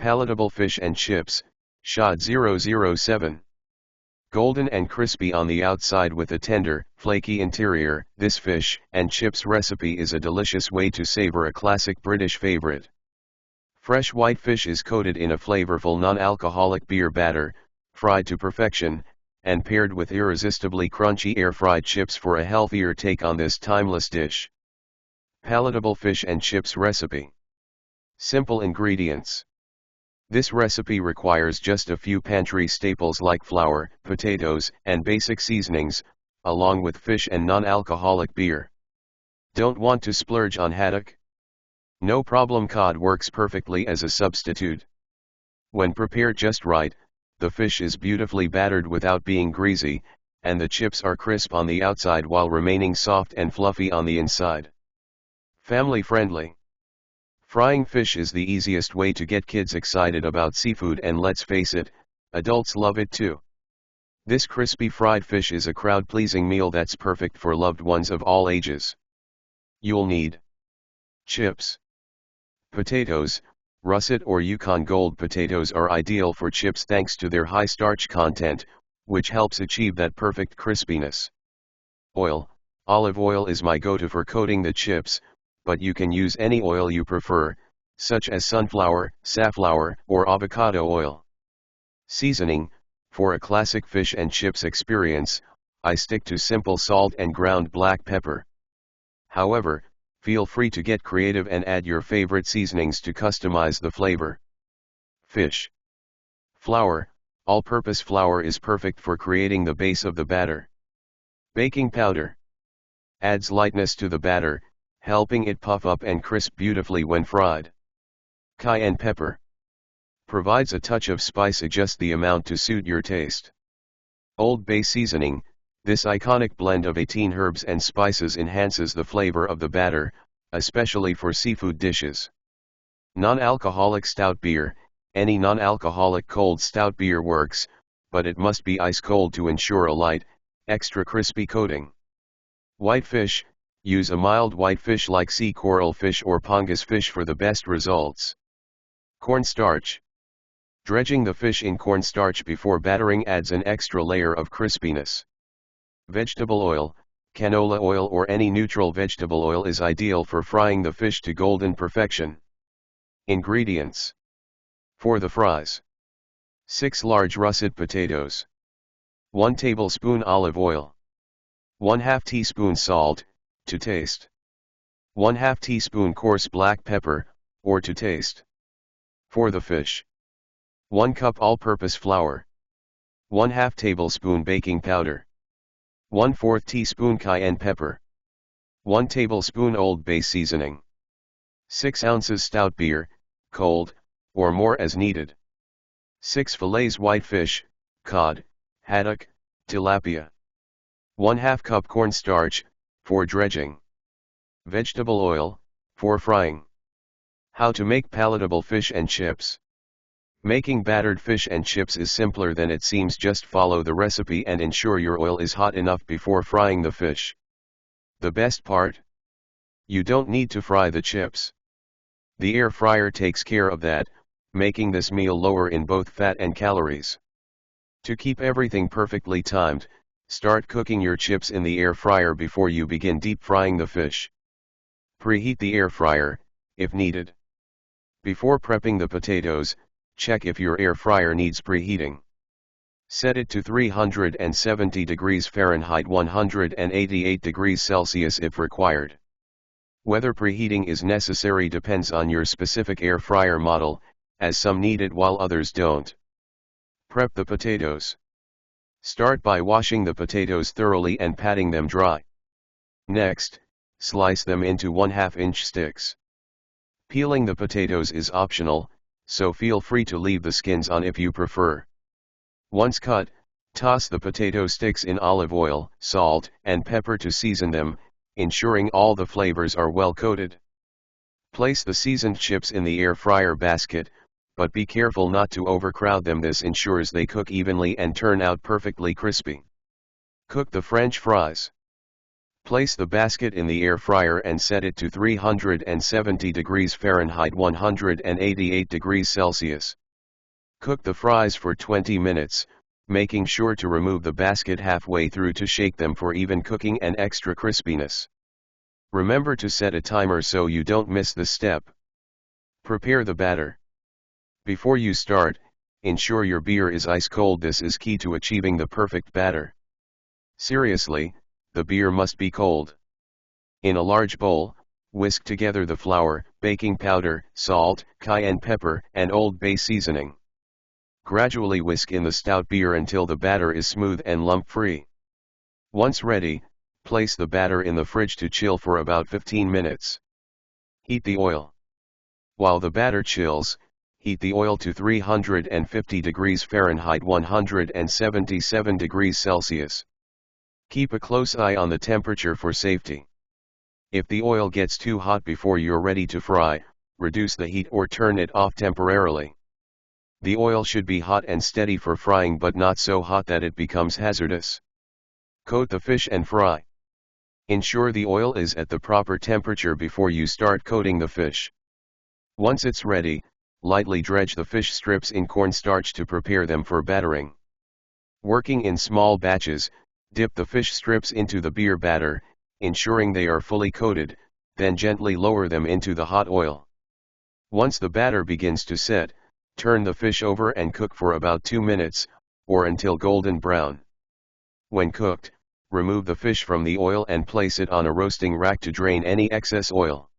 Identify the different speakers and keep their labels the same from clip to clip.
Speaker 1: Palatable fish and chips, Shahed 007. Golden and crispy on the outside with a tender, flaky interior, this fish and chips recipe is a delicious way to savor a classic British favorite. Fresh white fish is coated in a flavorful non-alcoholic beer batter, fried to perfection, and paired with irresistibly crunchy air-fried chips for a healthier take on this timeless dish. Palatable fish and chips recipe. Simple ingredients. This recipe requires just a few pantry staples like flour, potatoes, and basic seasonings, along with fish and non-alcoholic beer. Don't want to splurge on haddock? No problem, cod works perfectly as a substitute. When prepared just right, the fish is beautifully battered without being greasy, and the chips are crisp on the outside while remaining soft and fluffy on the inside. Family friendly. Frying fish is the easiest way to get kids excited about seafood, and let's face it, adults love it too. This crispy fried fish is a crowd-pleasing meal that's perfect for loved ones of all ages. You'll need chips. Potatoes, russet or Yukon Gold potatoes are ideal for chips thanks to their high starch content, which helps achieve that perfect crispiness. Oil, olive oil is my go-to for coating the chips, but you can use any oil you prefer, such as sunflower, safflower, or avocado oil. Seasoning, for a classic fish and chips experience, I stick to simple salt and ground black pepper. However, feel free to get creative and add your favorite seasonings to customize the flavor. Fish. Flour, all-purpose flour is perfect for creating the base of the batter. Baking powder adds lightness to the batter, helping it puff up and crisp beautifully when fried. Cayenne pepper provides a touch of spice, adjust the amount to suit your taste. Old Bay seasoning, this iconic blend of 18 herbs and spices enhances the flavor of the batter, especially for seafood dishes. Non-alcoholic stout beer, any non-alcoholic cold stout beer works, but it must be ice cold to ensure a light, extra crispy coating. White fish, use a mild white fish like sea coral fish or pongus fish for the best results. Cornstarch. Dredging the fish in cornstarch before battering adds an extra layer of crispiness. Vegetable oil, canola oil or any neutral vegetable oil is ideal for frying the fish to golden perfection. Ingredients. For the fries. 6 large russet potatoes. 1 tablespoon olive oil. 1/2 teaspoon salt, to taste. 1/2 teaspoon coarse black pepper, or to taste. For the fish. 1 cup all-purpose flour. 1/2 tablespoon baking powder. 1/4 teaspoon cayenne pepper. 1 tablespoon Old Bay seasoning. 6 ounces stout beer, cold, or more as needed. 6 fillets white fish, cod, haddock, tilapia. 1/2 cup cornstarch, for dredging. Vegetable oil, for frying. How to make palatable fish and chips. Making battered fish and chips is simpler than it seems. Just follow the recipe and ensure your oil is hot enough before frying the fish. The best part? You don't need to fry the chips. The air fryer takes care of that, making this meal lower in both fat and calories. To keep everything perfectly timed, start cooking your chips in the air fryer before you begin deep frying the fish. Preheat the air fryer, if needed. Before prepping the potatoes, check if your air fryer needs preheating. Set it to 370 degrees Fahrenheit 188 degrees Celsius if required. Whether preheating is necessary depends on your specific air fryer model, as some need it while others don't. Prep the potatoes. Start by washing the potatoes thoroughly and patting them dry. Next, slice them into 1/2 inch sticks. Peeling the potatoes is optional, so feel free to leave the skins on if you prefer. Once cut, toss the potato sticks in olive oil, salt, and pepper to season them, ensuring all the flavors are well coated. Place the seasoned chips in the air fryer basket, but be careful not to overcrowd them. This ensures they cook evenly and turn out perfectly crispy. Cook the French fries. Place the basket in the air fryer and set it to 370 degrees Fahrenheit 188 degrees Celsius. Cook the fries for 20 minutes, making sure to remove the basket halfway through to shake them for even cooking and extra crispiness. Remember to set a timer so you don't miss this step. Prepare the batter. Before you start, ensure your beer is ice cold. This is key to achieving the perfect batter. Seriously, the beer must be cold. In a large bowl, whisk together the flour, baking powder, salt, cayenne pepper, and Old Bay seasoning. Gradually whisk in the stout beer until the batter is smooth and lump-free. Once ready, place the batter in the fridge to chill for about 15 minutes. Heat the oil. While the batter chills, heat the oil to 350 degrees Fahrenheit 177 degrees Celsius. Keep a close eye on the temperature for safety. If the oil gets too hot before you're ready to fry, reduce the heat or turn it off temporarily. The oil should be hot and steady for frying but not so hot that it becomes hazardous. Coat the fish and fry. Ensure the oil is at the proper temperature before you start coating the fish. Once it's ready, lightly dredge the fish strips in cornstarch to prepare them for battering. Working in small batches, dip the fish strips into the beer batter, ensuring they are fully coated, then gently lower them into the hot oil. Once the batter begins to set, turn the fish over and cook for about 2 minutes, or until golden brown. When cooked, remove the fish from the oil and place it on a roasting rack to drain any excess oil.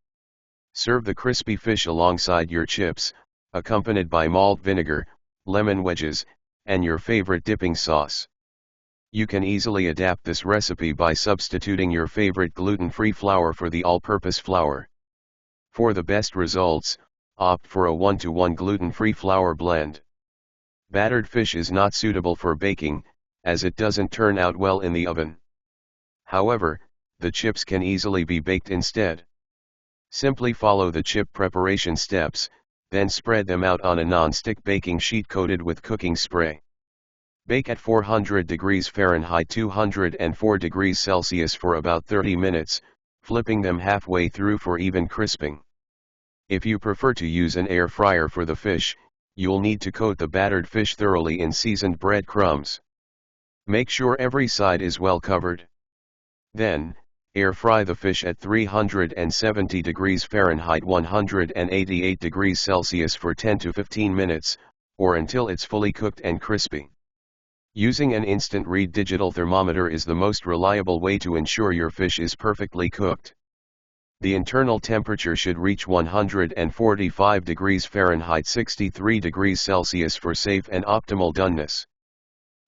Speaker 1: Serve the crispy fish alongside your chips, accompanied by malt vinegar, lemon wedges, and your favorite dipping sauce. You can easily adapt this recipe by substituting your favorite gluten-free flour for the all-purpose flour. For the best results, opt for a 1-to-1 gluten-free flour blend. Battered fish is not suitable for baking, as it doesn't turn out well in the oven. However, the chips can easily be baked instead. Simply follow the chip preparation steps, then spread them out on a non-stick baking sheet coated with cooking spray. Bake at 400 degrees Fahrenheit 204 degrees Celsius for about 30 minutes, flipping them halfway through for even crisping. If you prefer to use an air fryer for the fish, you'll need to coat the battered fish thoroughly in seasoned breadcrumbs. Make sure every side is well covered. Then, air fry the fish at 370 degrees Fahrenheit 188 degrees Celsius for 10 to 15 minutes, or until it's fully cooked and crispy. Using an instant read digital thermometer is the most reliable way to ensure your fish is perfectly cooked. The internal temperature should reach 145 degrees Fahrenheit 63 degrees Celsius for safe and optimal doneness.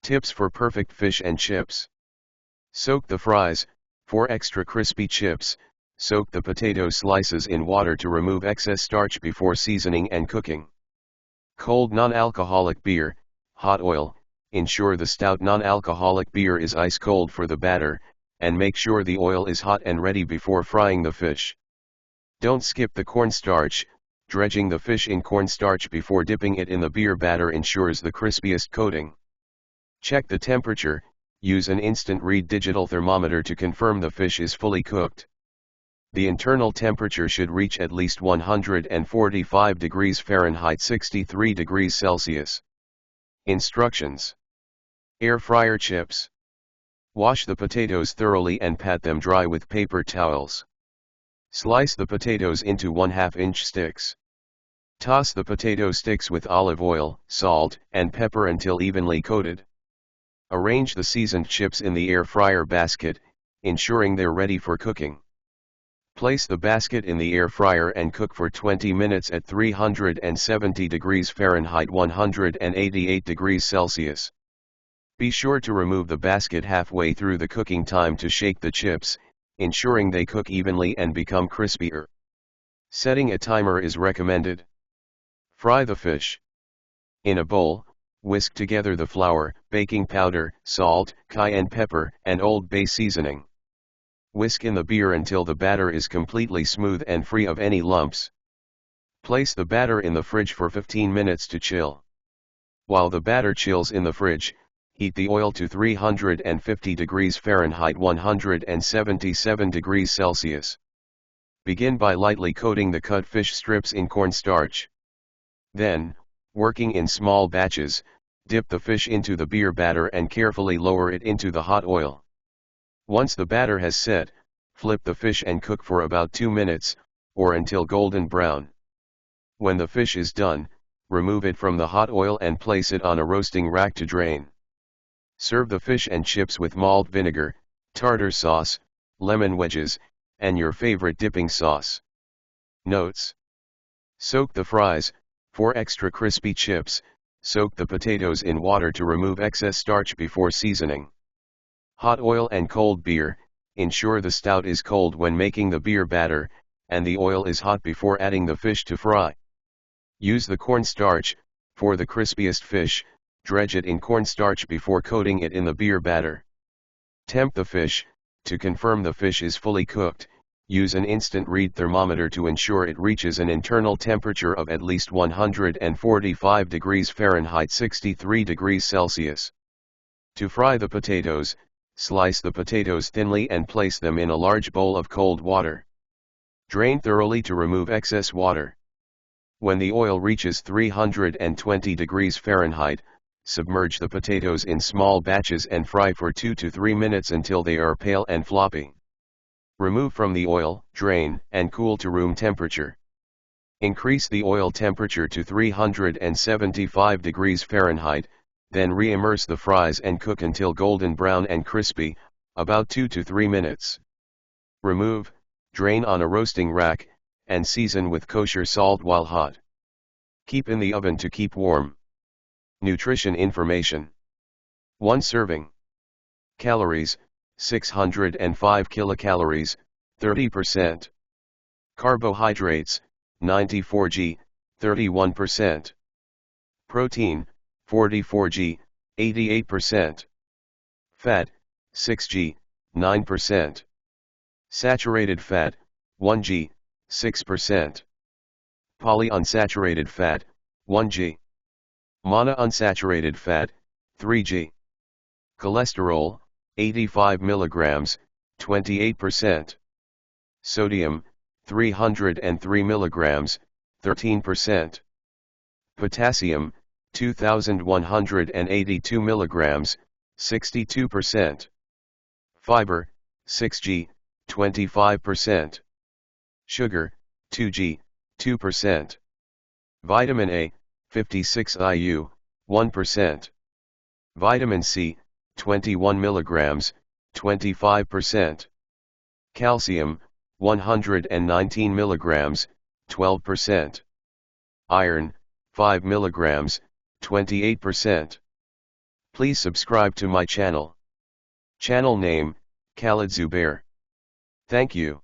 Speaker 1: Tips for perfect fish and chips. Soak the fries. For extra crispy chips, soak the potato slices in water to remove excess starch before seasoning and cooking. Cold non-alcoholic beer, hot oil. Ensure the stout non-alcoholic beer is ice cold for the batter, and make sure the oil is hot and ready before frying the fish. Don't skip the cornstarch. Dredging the fish in cornstarch before dipping it in the beer batter ensures the crispiest coating. Check the temperature. Use an instant read digital thermometer to confirm the fish is fully cooked. The internal temperature should reach at least 145 degrees Fahrenheit 63 degrees Celsius. Instructions. Air fryer chips. Wash the potatoes thoroughly and pat them dry with paper towels. Slice the potatoes into 1/2-inch sticks. Toss the potato sticks with olive oil, salt, and pepper until evenly coated. Arrange the seasoned chips in the air fryer basket, ensuring they're ready for cooking. Place the basket in the air fryer and cook for 20 minutes at 370 degrees Fahrenheit 188 degrees Celsius. Be sure to remove the basket halfway through the cooking time to shake the chips, ensuring they cook evenly and become crispier. Setting a timer is recommended. Fry the fish. In a bowl, whisk together the flour, baking powder, salt, cayenne pepper, and Old Bay seasoning. Whisk in the beer until the batter is completely smooth and free of any lumps. Place the batter in the fridge for 15 minutes to chill. While the batter chills in the fridge, heat the oil to 350 degrees Fahrenheit 177 degrees Celsius. Begin by lightly coating the cut fish strips in cornstarch. Then, working in small batches, dip the fish into the beer batter and carefully lower it into the hot oil. Once the batter has set, flip the fish and cook for about 2 minutes, or until golden brown. When the fish is done, remove it from the hot oil and place it on a roasting rack to drain. Serve the fish and chips with malt vinegar, tartar sauce, lemon wedges, and your favorite dipping sauce. Notes: soak the fries. For extra crispy chips, soak the potatoes in water to remove excess starch before seasoning. Hot oil and cold beer. Ensure the stout is cold when making the beer batter, and the oil is hot before adding the fish to fry. Use the cornstarch. For the crispiest fish, dredge it in cornstarch before coating it in the beer batter. Temp the fish. To confirm the fish is fully cooked, use an instant read thermometer to ensure it reaches an internal temperature of at least 145 degrees Fahrenheit 63 degrees Celsius. To fry the potatoes, slice the potatoes thinly and place them in a large bowl of cold water. Drain thoroughly to remove excess water. When the oil reaches 320 degrees Fahrenheit, submerge the potatoes in small batches and fry for 2 to 3 minutes until they are pale and floppy. Remove from the oil, drain, and cool to room temperature. Increase the oil temperature to 375 degrees Fahrenheit, then re-immerse the fries and cook until golden brown and crispy, about 2 to 3 minutes. Remove, drain on a roasting rack, and season with kosher salt while hot. Keep in the oven to keep warm. Nutrition information. 1 serving. Calories, 605 kilocalories, 30%. Carbohydrates, 94 g, 31%. Protein, 44 g, 88%. Fat, 6 g, 9%. Saturated fat, 1 g, 6%. Polyunsaturated fat, 1 g. Monounsaturated fat, 3 g. Cholesterol, 85 milligrams, 28%. Sodium, 303 milligrams, 13%. Potassium, 2182 milligrams, 62%. Fiber, 6 g, 25%. Sugar, 2 g, 2%. Vitamin A, 56 IU, 1%. Vitamin C, 21 milligrams, 25%. Calcium, 119 milligrams, 12%. Iron, 5 milligrams, 28%. Please subscribe to my channel. Channel name, Khaled Zubair. Thank you.